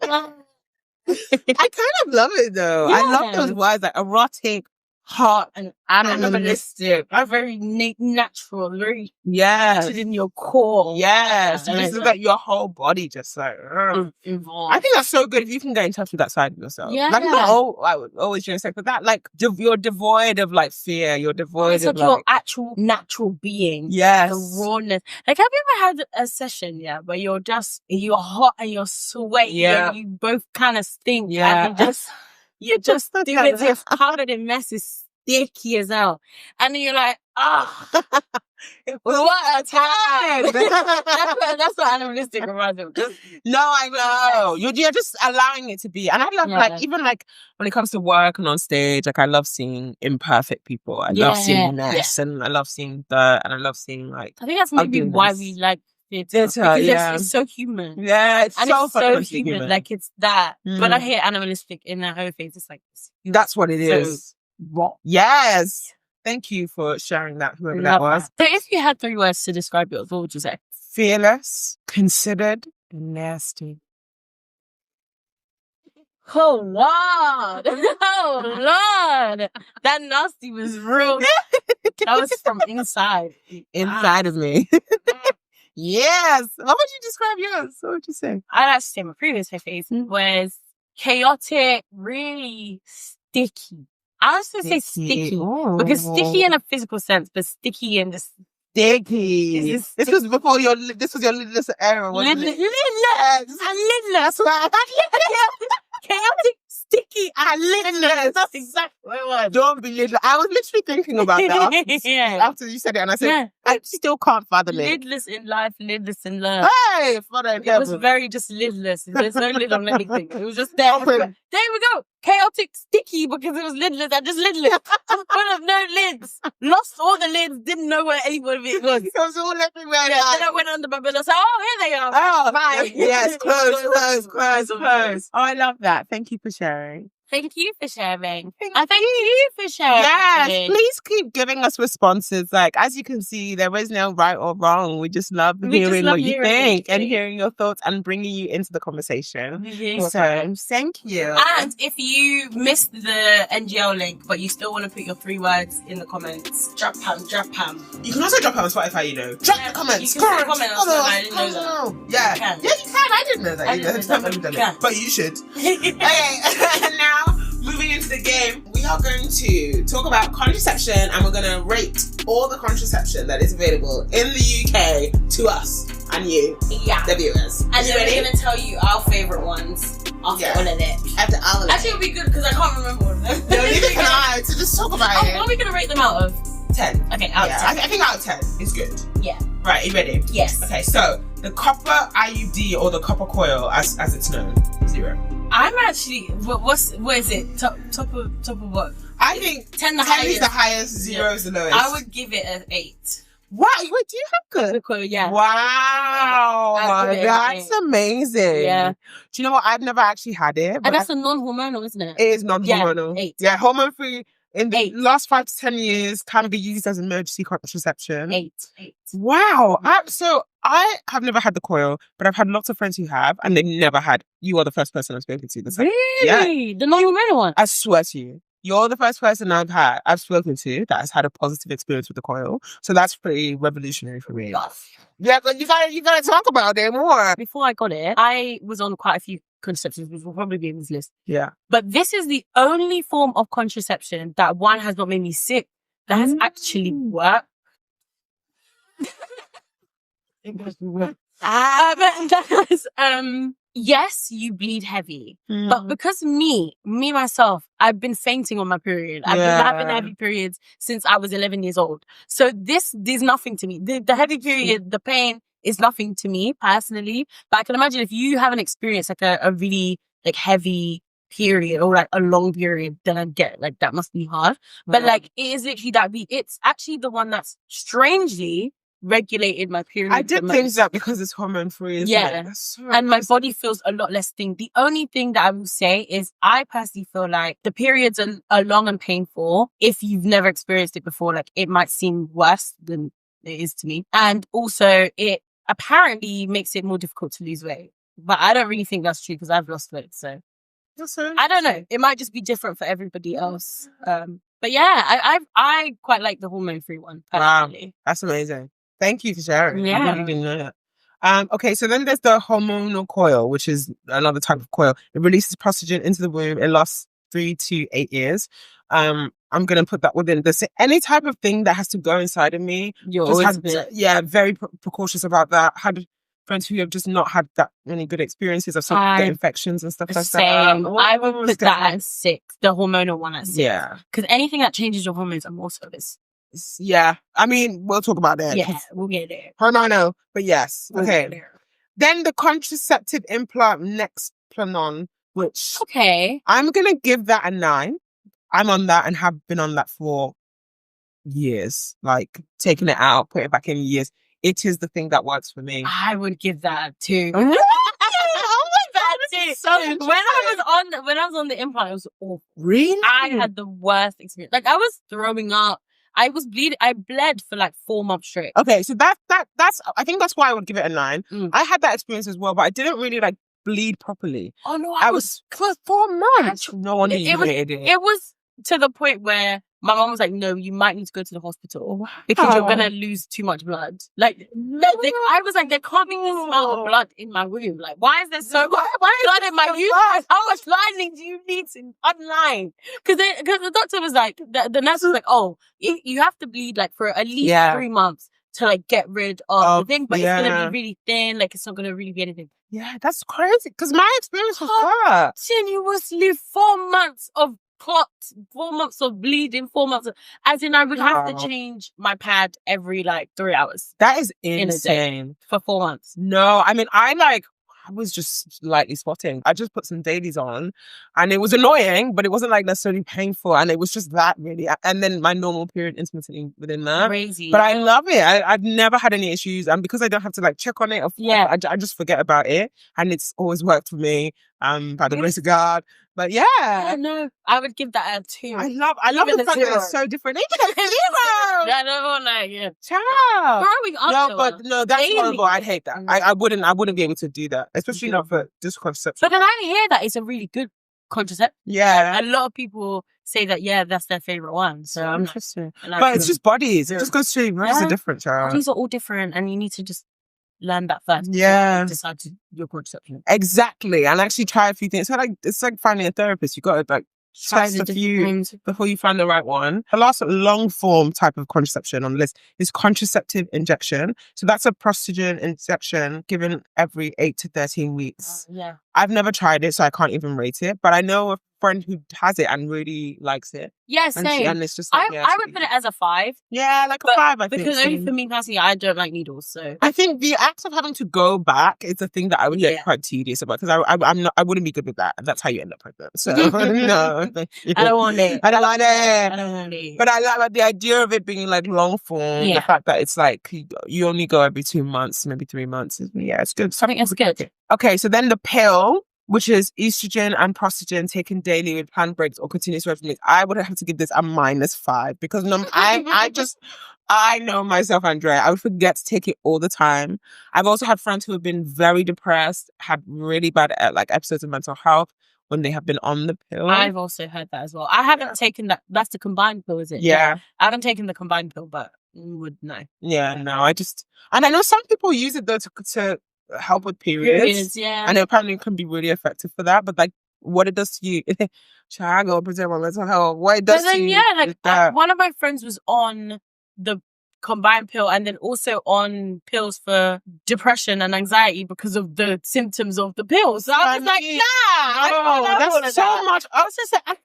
C: I kind of love it though.
B: Yeah.
C: I love those words like erotic, hot, and animalistic.
B: Are very natural, very
C: Yes.
B: rooted in your core.
C: Yes.
B: Yeah.
C: This is like your whole body just like.
B: Involved.
C: I think that's so good if you can get in touch with that side of yourself.
B: Yeah.
C: Like not all, I would always during sex, but that like you're devoid of like fear. You're devoid
B: It's
C: of
B: like your
C: like.
B: actual natural being.
C: Yes.
B: The rawness. Like, have you ever had a session, where you're hot and you're sweaty,
C: Yeah.
B: and you both kind of stink,
C: Yeah.
B: and you're just doing it, you're covered in mess, it's sticky as hell, and then you're like, what a time! that's what animalistic reminds me of.
C: No, I know. You're just allowing it to be. And I love like even like when it comes to work and on stage, like I love seeing imperfect people. I love seeing mess and I love seeing dirt and I love seeing like
B: I think that's maybe why we like theatre. Because it's so human.
C: Yeah, it's
B: and
C: so
B: it's so human. Like it's that.
C: Mm.
B: When I hear animalistic in that whole face, it's like
C: that's what it is.
B: Raw.
C: Yes. Thank you for sharing that, whoever that was.
B: So if you had three words to describe yours, what would you say?
C: Fearless, considered, and nasty.
B: Oh, Lord. Oh, Lord. That nasty was real. That was from inside.
C: Inside of me. Yes. What would you describe yours? What would you say?
B: I'd actually say my previous face was chaotic, really sticky. I was going to say sticky. Because sticky in a physical sense, but sticky in just...
C: Sticky. This was before this was your lidless era, wasn't it?
B: Lidless. And lidless. Chaotic, sticky, and lidless. That's exactly what it was.
C: Don't be lidless. I was literally thinking about that after you said it, and I said, I still can't fathom it.
B: Lidless in life, lidless in love.
C: Hey, Father in
B: It
C: heaven.
B: was very just lidless. There's no lid on anything. It was just there. There we go. Chaotic, sticky, because it was lidless. I just lidless. Full of no lids. Lost all the lids. Didn't know where any of it was.
C: It was all everywhere.
B: Then I went under my bed. I said, oh, here they are.
C: Oh,
B: bye.
C: Yes, close. Oh, I love that. Thank you for sharing.
B: Thank you for sharing.
C: Thank
B: you for sharing.
C: Yes, please keep giving us responses. Like, as you can see, there is no right or wrong. We just love hearing what you think and hearing your thoughts and bringing you into the conversation. So, thank you.
B: And if you missed the NGL link, but you still want to put your three words in the comments, drop ham.
C: You can also drop on Spotify, Drop the comments.
B: You can comment on Spotify. I didn't know that.
C: Yeah.
B: You can.
C: Yeah, you can. I didn't know that either. But you should. Okay, now moving into the game, we are going to talk about contraception and we're going to rate all the contraception that is available in the UK to us and you, the viewers.
B: And then we're going to tell you our favourite ones after all of it.
C: After all of it.
B: Actually, it'll be good because I can't remember all of them.
C: No, neither can I. So just talk about it.
B: What are we going to rate them out of?
C: 10.
B: Okay, out of 10.
C: I think out of 10 is good.
B: Yeah.
C: Right, you ready?
B: Yes.
C: Okay, so the copper IUD or the copper coil as it's known, 0.
B: I'm actually, what is it? Top of what?
C: I think
B: 10 the
C: 10 is the
B: highest.
C: highest, 0 is the lowest.
B: I would give it an 8.
C: Wow, wait, do you have good?
B: Yeah.
C: Wow,
B: I'll give it an
C: that's
B: 8.
C: amazing.
B: Yeah.
C: Do you know what? I've never actually had it. But
B: And that's a non-hormonal, isn't it?
C: it is non-hormonal.
B: Yeah, 8.
C: Yeah, hormone-free in the
B: 8.
C: last 5 to 10 years can be used as emergency contraception.
B: 8.
C: Wow. So I have never had the coil, but I've had lots of friends who have, and they've never had. You are the first person I've spoken to.
B: Really? The non-hormonal one?
C: I swear to you. You're the first person I've spoken to that has had a positive experience with the coil. So that's pretty revolutionary for me. Yeah, but you gotta talk about it more.
B: Before I got it, I was on quite a few contraceptions, which will probably be in this list.
C: Yeah.
B: But this is the only form of contraception that, one, has not made me sick, that has actually worked. Yes, you bleed heavy, but because myself, I've been fainting on my period. I've been having heavy periods since I was 11 years old. So this is nothing to me. The heavy period, the pain is nothing to me personally. But I can imagine if you haven't experienced like a really like heavy period or like a long period, then I get like that must be hard. But like it is literally that it's actually the one that's strangely regulated my period.
C: I did think that because it's hormone free.
B: Yeah. And my body feels a lot less sting. The only thing that I will say is I personally feel like the periods are long and painful. If you've never experienced it before, like it might seem worse than it is to me. And also it apparently makes it more difficult to lose weight. But I don't really think that's true because I've lost weight. So I don't know. It might just be different for everybody else. But yeah, I quite like the hormone free one personally.
C: Wow, that's amazing. Thank you for sharing.
B: Yeah.
C: I really didn't know that. Okay, so then there's the hormonal coil, which is another type of coil. It releases estrogen into the womb. It lasts 3 to 8 years. I'm going to put that within any type of thing that has to go inside of me.
B: You're always
C: very precautious about that. Had friends who have just not had that many good experiences of some infections and stuff like
B: same.
C: that.
B: I would put that at 6, the hormonal one at 6.
C: Yeah.
B: Because anything that changes your hormones, I'm also this.
C: Yeah, I mean, we'll talk about that.
B: Yeah, we'll get there.
C: Hormonal, but yes.
B: We'll
C: okay.
B: get there.
C: Then the contraceptive implant Nexplanon, which I'm going to give that a 9. I'm on that and have been on that for years. Like, taking it out, put it back in years. It is the thing that works for me.
B: I would give that a 2.
C: Oh my
B: God, so when I was on the implant, it was awful.
C: Really?
B: I had the worst experience. Like, I was throwing up. I was bleeding. I bled for like 4 months straight.
C: Okay, so that's I think that's why I would give it a 9. I had that experience as well, but I didn't really like bleed properly.
B: Oh no,
C: I was for 4 months. No one hated it.
B: It was to the point where my mom was like, "No, you might need to go to the hospital because you're gonna lose too much blood." Like, I was like, "There can't be this amount of blood in my womb. Like, why is there so much blood in my uterus? How much lining do you need to unline?" Because the doctor was like, the nurse was like, "Oh, you have to bleed like for at least 3 months to like get rid of the thing, but it's gonna be really thin. Like, it's not gonna really be anything."
C: Yeah, that's crazy. Because my experience was that.
B: Continuously 4 months of clots, 4 months of bleeding, 4 months of, as in I would have to change my pad every like 3 hours.
C: That is insane.
B: For 4 months.
C: No, I mean, I was just lightly spotting. I just put some dailies on and it was annoying, but it wasn't like necessarily painful. And it was just that really. And then my normal period intermittently within that.
B: Crazy.
C: But I love it. I've never had any issues. And because I don't have to like check on it, I just forget about it. And it's always worked for me, by the grace of God. But yeah.
B: No, I would give that a 2.
C: I love the fact that it's so different. Even a 0!
B: I don't like it.
C: Child.
B: Growing up.
C: That's horrible. I'd hate that. I wouldn't be able to do that, especially not for this contraception.
B: But then I hear that it's a really good contraception.
C: Yeah.
B: A lot of people say that, that's their favorite one. So I'm
C: interesting. But it's just bodies. It just goes to bodies are different, child.
B: Bodies are all different and you need to just learn that first.
C: Yeah.
B: Decide to your contraception.
C: Exactly. And actually try a few things. So it's like finding a therapist. You got to like test a few before you find the right one. The last long form type of contraception on the list is contraceptive injection. So that's a estrogen injection given every 8 to 13 weeks.
B: Yeah.
C: I've never tried it, so I can't even rate it. But I know of friend who has it and really likes it.
B: Yeah,
C: And,
B: same.
C: and it's just like,
B: I would put it as a 5.
C: Yeah, like a
B: But
C: 5, I think.
B: Because only
C: same.
B: for me personally, I don't like needles. So
C: I think the act of having to go back is the thing that I would get
B: Yeah.
C: quite tedious about, because I wouldn't be good with that. That's how you end up pregnant. So no, thank you.
B: I don't want it.
C: I don't like it.
B: I don't want it.
C: But I like the idea of it being like long form. The
B: Yeah.
C: fact that it's like you only go every 2 months, maybe 3 months. Yeah, it's good.
B: I think it's good.
C: Okay, so then the pill, which is estrogen and prostogen taken daily with planned breaks or continuous regimens. I would have to give this a -5 because I know myself, Andrea. I would forget to take it all the time. I've also had friends who have been very depressed, had really bad like episodes of mental health when they have been on the pill.
B: I've also heard that as well. I haven't taken that. That's the combined pill, is it?
C: Yeah.
B: I haven't taken the combined pill, but would know.
C: Yeah, no, and I know some people use it though to help with periods.
B: Yeah.
C: And apparently it can be really effective for that. But like, what it does to you, I go present my mental health. What it does
B: But then,
C: to you?
B: yeah, like
C: is that-
B: one of my friends was on the combined pill and then also on pills for depression and anxiety because of the symptoms of the pills. So I was like,
C: Funny.
B: nah, I don't
C: Oh,
B: know all
C: that's
B: of
C: so
B: that.
C: much.
B: I was just like,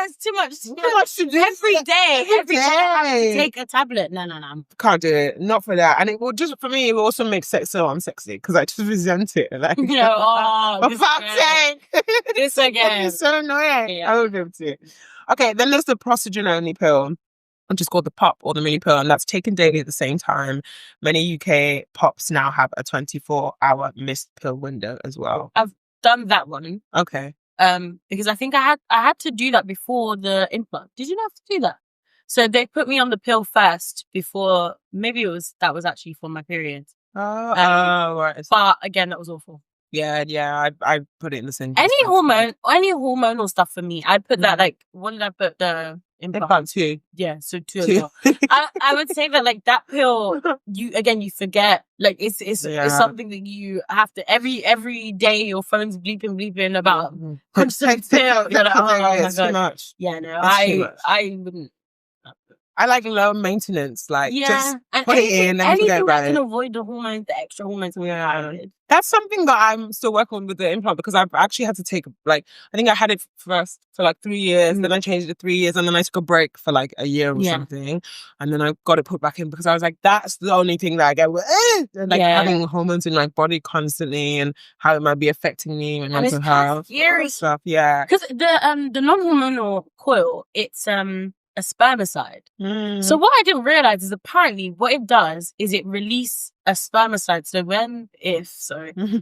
B: it's too much.
C: Too much to do
B: Every day. Every day I have to
C: day.
B: take a tablet. No.
C: Can't do it. Not for that. And it will just, for me, it will also make sex so unsexy because I just resent it. Like,
B: You know, oh,
C: for
B: this
C: fuck's
B: again.
C: sake.
B: This again.
C: It's so annoying.
B: Yeah.
C: I would be able to. Okay, then there's the prostogen only pill, which is called the pop or the mini pill, and that's taken daily at the same time. Many UK pops now have a 24-hour missed pill window as well.
B: I've done that one.
C: Okay.
B: Because I think I had to do that before the implant. Did you not have to do that? So they put me on the pill first before, maybe that was actually for my period.
C: Oh, right.
B: But again, that was awful.
C: Yeah, I put it in the same.
B: Any hormonal stuff for me, I'd put that like, what did I put? The
C: implant 2.
B: Yeah, so 2 as well. I would say that like that pill, you forget. Like it's something that you have to every day your phone's bleeping about contraceptive pill. You're like, oh my
C: It's too
B: God.
C: much.
B: Yeah, no,
C: It's too much.
B: I wouldn't.
C: I like low maintenance, like just
B: and
C: put it in and
B: anything
C: forget about
B: that can
C: it.
B: avoid the hormones, the extra hormones.
C: Yeah. That's something that I'm still working on with the implant because I've actually had to take, like, I think I had it first for like 3 years, then I changed it to 3 years, and then I took a break for like a year or something, and then I got it put back in because I was like, that's the only thing that I get with like having hormones in my body constantly and how it might be affecting me and mental health.
B: Scary
C: Stuff, yeah.
B: Because the non-hormonal coil, it's a spermicide. So what I didn't realize is apparently what it does is it release a spermicide. So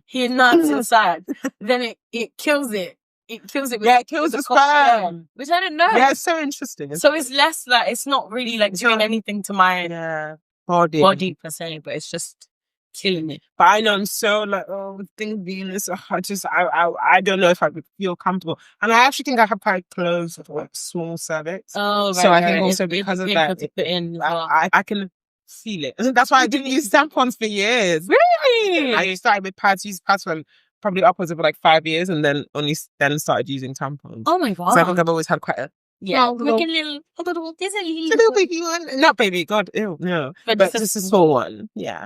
B: he nuts inside, then it kills it. It kills it.
C: It kills the sperm.
B: Which I didn't know.
C: Yeah, it's so interesting.
B: So it's less like it's not really like doing anything to my body per se, but it's just killing it.
C: But I know I'm so like, with things being this, I don't know if I would feel comfortable. And I actually think I have quite close, like, small cervix.
B: Oh, right.
C: So I think also because of that,
B: to put in,
C: I can feel it. And that's why I didn't use tampons for years.
B: Really?
C: I started with pads, used pads for probably upwards of like 5 years, and then then started using tampons.
B: Oh my God.
C: So I think I've always had quite a
B: little
C: baby one. Not baby, God, ew, no. But just a small one. Yeah.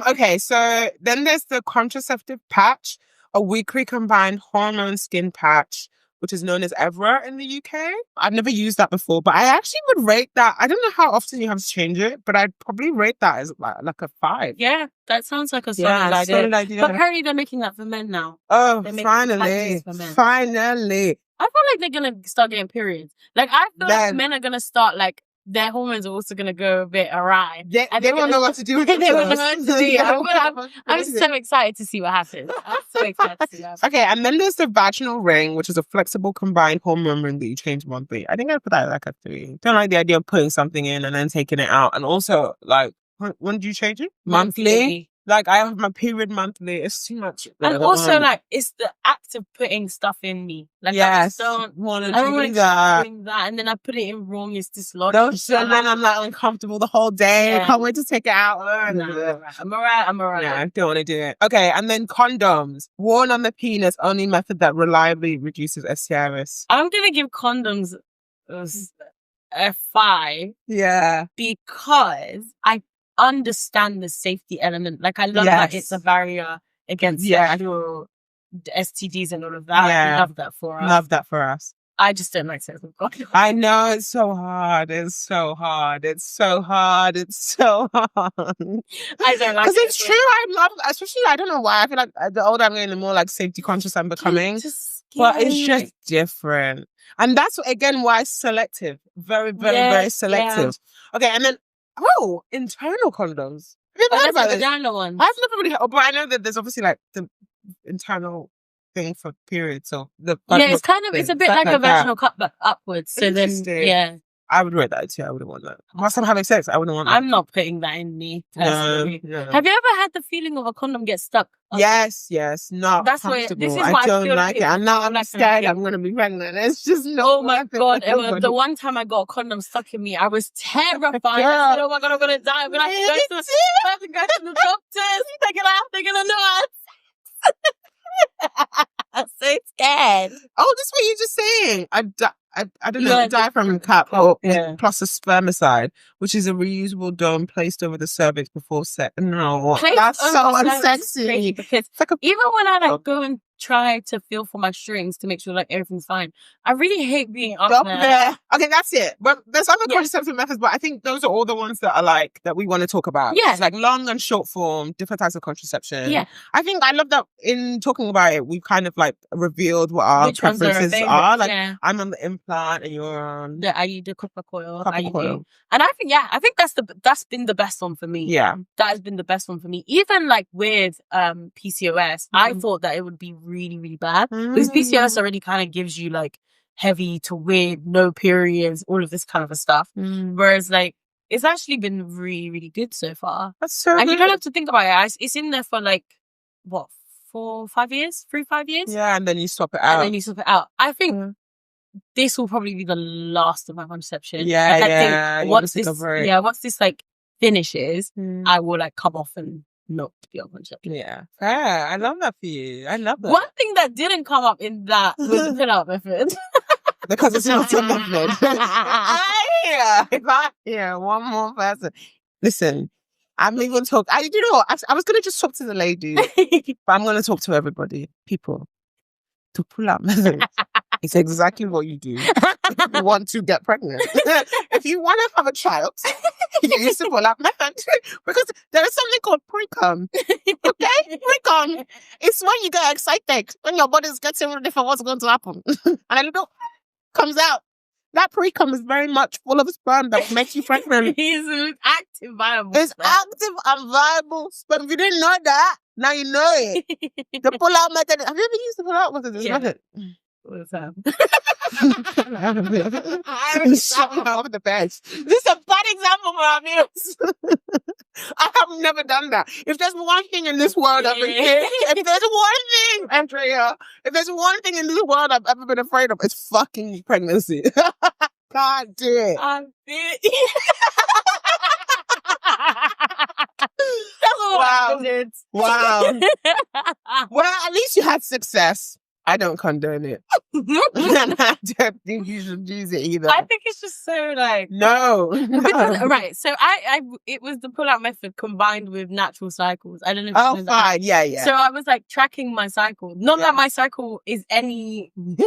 C: Okay, so then there's the contraceptive patch, a weekly combined hormone skin patch, which is known as Evra in the UK. I've never used that before, but I actually would rate that. I don't know how often you have to change it, but I'd probably rate that as like a 5.
B: Yeah, that sounds like a solid idea. But apparently they're making that for men now.
C: Oh, finally. Finally.
B: I feel like they're going to start getting periods. Like, I feel like men are going to start, like, their hormones are also going to go a bit awry.
C: They won't know what to do with it.
B: They won't know what to do. I'm so excited to see what happens. I'm so excited to see what happens.
C: Okay, and then there's the vaginal ring, which is a flexible combined hormone ring that you change monthly. I think I put that at like a 3. Don't like the idea of putting something in and then taking it out. And also, like, when do you change it? Monthly. Like, I have my period monthly. It's too much.
B: And also, like, it's the act of putting stuff in me. Like,
C: yes,
B: I don't
C: want to
B: do
C: do that.
B: Doing that. And then I put it in wrong. It's dislodged.
C: And then I'm like uncomfortable the whole day.
B: Yeah.
C: I can't wait to take it out.
B: No, I'm alright.
C: Yeah, I don't want to do it. Okay, and then condoms. Worn on the penis, only method that reliably reduces STI risk.
B: I'm going to give condoms a 5.
C: Yeah.
B: Because I understand the safety element. Like, I love that it's a barrier against sexual STDs and all of that.
C: Yeah.
B: I love that for us.
C: Love that for us.
B: I just don't like sex with condoms.
C: I know, it's so hard. It's so hard. It's so hard. It's so hard.
B: I don't like
C: Because
B: it.
C: it's true. I love, especially, I don't know why. I feel like the older I'm getting, the more like safety conscious I'm becoming. But it's just different. And that's, again, why it's selective. Very, very, very selective. Okay, and then, internal condoms. Have you ever heard about this?
B: Vagina one.
C: I've never really heard, but I know that there's obviously like the internal thing for periods. So
B: it's kind of, it's a bit like a vaginal cut back upwards. So then,
C: Interesting. I would rate that too. I wouldn't want that. Whilst I'm having sex, I wouldn't want that.
B: I'm not putting that in me.
C: No.
B: Have you ever had the feeling of a condom get stuck?
C: Yes. Not
B: That's why
C: comfortable.
B: this is
C: I
B: why I
C: don't
B: feel
C: like it. And now I'm scared I'm going to be pregnant. It's just no.
B: Oh my God, Emma, the one time I got a condom stuck in me, I was terrified. I said, oh my God, I'm going to die. I'm going to have to go to the doctors. They're going to know us. I'm so scared.
C: Oh, that's what you're just saying. I don't know, the diaphragm cap plus a spermicide, which is a reusable dome placed over the cervix before sex. No, that's so unsexy.
B: Because even when I go and try to feel for my strings to make sure like everything's fine, I really hate being up there.
C: Okay, that's it. But there's other contraceptive methods, but I think those are all the ones that are like that we want to talk about.
B: Yeah,
C: it's like long and short form, different types of contraception.
B: Yeah,
C: I think I love that in talking about it, we've kind of like revealed what our preferences are. Like I'm on the implant and you're on
B: the copper coil.
C: Coil.
B: And I think that's been the best one for me.
C: Yeah,
B: that has been the best one for me. Even like with PCOS, I thought that it would be really, really bad because PCOS already kind of gives you like heavy to weird, no periods, all of this kind of a stuff. Whereas like it's actually been really, really good so far.
C: That's so
B: and
C: good.
B: You don't have to think about it. It's in there for like what 5 years.
C: Yeah, and then you swap it out.
B: I think this will probably be the last of my contraception.
C: Yeah,
B: like, I think once this like finishes, I will like come off and not be on contraception.
C: Yeah, fair. I love that for you. I love that.
B: One thing that didn't come up in that was the pin-out method.
C: Because it's not a method. If I hear one more person, listen. I'm even talking. I was going to just talk to the ladies, but I'm going to talk to everybody. People, to pull out method. It's exactly what you do if you want to get pregnant. If you want to have a child, you use the pull-out method. Because there is something called pre-cum. Okay? Pre-cum. It's when you get excited, when your body's getting ready for what's going to happen. And a little comes out. That pre-cum is very much full of sperm that makes you pregnant.
B: It's active, viable.
C: It's active and viable sperm. If you didn't know that, now you know it. The pull-out method. Have you ever used the pull-out method? Method?
B: All the time.
C: I'm showing off the best. This is a bad example for our viewers. I have never done that. If there's one thing in this world I've been if there's one thing, Andrea, if there's one thing in this world I've ever been afraid of, it's fucking pregnancy. God damn. Wow. Well, at least you had success. I don't condone it. And I don't think you should use it either.
B: I think it's just so like
C: no.
B: Right. So it was the pull-out method combined with natural cycles. I don't know if you know that.
C: Fine. Yeah.
B: So I was like tracking my cycle. Not that my cycle is really the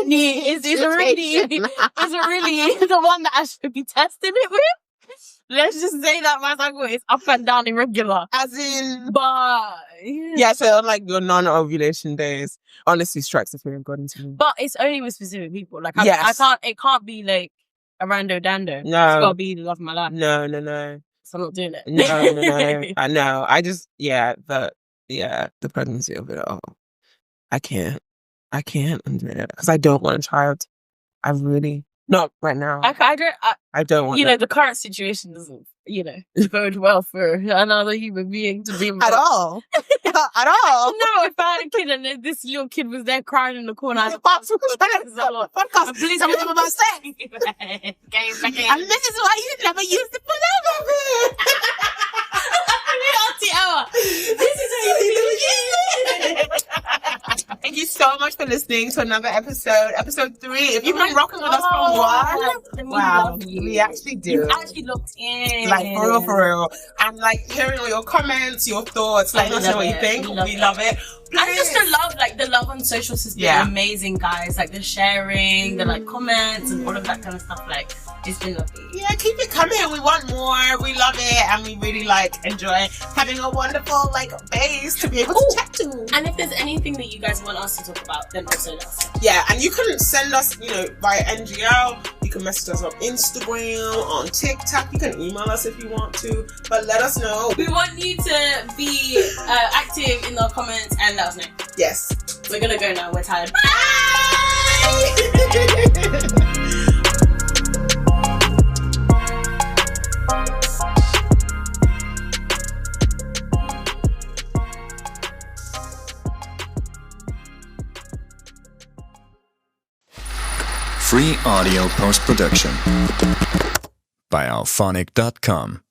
B: one that I should be testing it with. Let's just say that my cycle is up and down irregular.
C: As in,
B: but
C: yeah. So on like your non-ovulation days, honestly, strikes the fear of God into me.
B: But it's only with specific people. Like I can't. It can't be like a rando dando.
C: No,
B: it's gotta be the love of my life.
C: No.
B: So I'm not doing it.
C: No. I know. I just the pregnancy of it all. I can't undo it because I don't want a child. I really. Not right now. I don't want
B: the current situation doesn't, bode well for another human being to be
C: at all. At all.
B: No, if I had a kid and this little kid was there crying in the corner, I'd
C: podcast. Please tell me about sex. And this is why you never used the pull-out method.
B: Auntie Ella. This is how you do it.
C: Thank you so much for listening to another episode 3. If you've been rocking with us for 1, wow, we actually do.
B: You actually looked in.
C: Like, for real. And like hearing all your comments, your thoughts, like, let us know what you think. We love it.
B: And just the love socials has been
C: Yeah.
B: amazing, guys. Like the sharing, the like comments, and all of that kind of stuff. Like it's been lovely.
C: Yeah, keep it coming. We want more. We love it, and we really like enjoy having a wonderful like base to be able to chat to.
B: And if there's anything that you guys want us to talk about, then also let us know.
C: Yeah, and you can send us, via NGL. You can message us on Instagram, on TikTok. You can email us if you want to, but let us know.
B: We want you to be active in the comments and let us know.
C: Yes.
B: We're gonna go now. We're tired.
C: Bye.
A: Free audio post-production by alphonic.com.